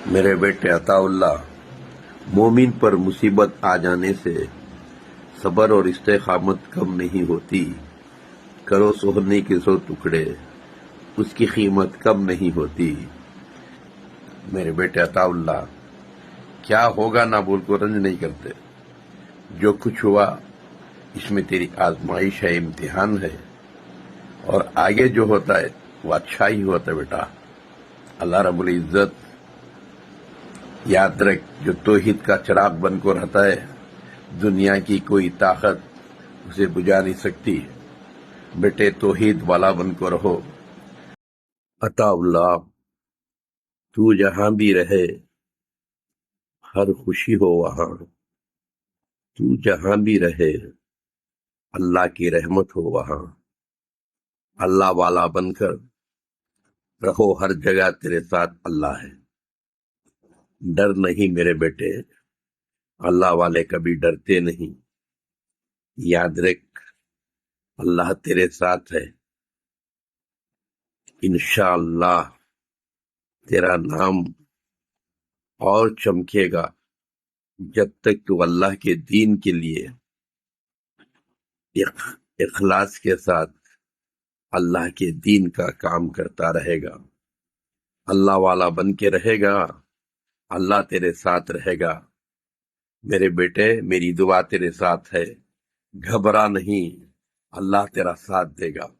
میرے بیٹے عطا اللہ، مومن پر مصیبت آ جانے سے صبر اور استقامت کم نہیں ہوتی۔ کرو سونے کے 100 ٹکڑے، اس کی قیمت کم نہیں ہوتی۔ میرے بیٹے عطا اللہ، کیا ہوگا نہ بول کو رنج نہیں کرتے۔ جو کچھ ہوا اس میں تیری آزمائش ہے، امتحان ہے، اور آگے جو ہوتا ہے وہ اچھا ہی ہوتا ہے بیٹا۔ اللہ رب العزت یاد رکھ، جو توحید کا چراغ بن کو رہتا ہے، دنیا کی کوئی طاقت اسے بجھا نہیں سکتی۔ بیٹے توحید والا بن کو رہو۔ عطا اللہ، تو جہاں بھی رہے ہر خوشی ہو وہاں، تو جہاں بھی رہے اللہ کی رحمت ہو وہاں۔ اللہ والا بن کر رہو، ہر جگہ تیرے ساتھ اللہ ہے۔ ڈر نہیں میرے بیٹے، اللہ والے کبھی ڈرتے نہیں۔ یاد رکھ، اللہ تیرے ساتھ ہے۔ انشاءاللہ تیرا نام اور چمکے گا جب تک تو اللہ کے دین کے لیے اخلاص کے ساتھ اللہ کے دین کا کام کرتا رہے گا۔ اللہ والا بن کے رہے گا، اللہ تیرے ساتھ رہے گا۔ میرے بیٹے، میری دعا تیرے ساتھ ہے، گھبرا نہیں، اللہ تیرا ساتھ دے گا۔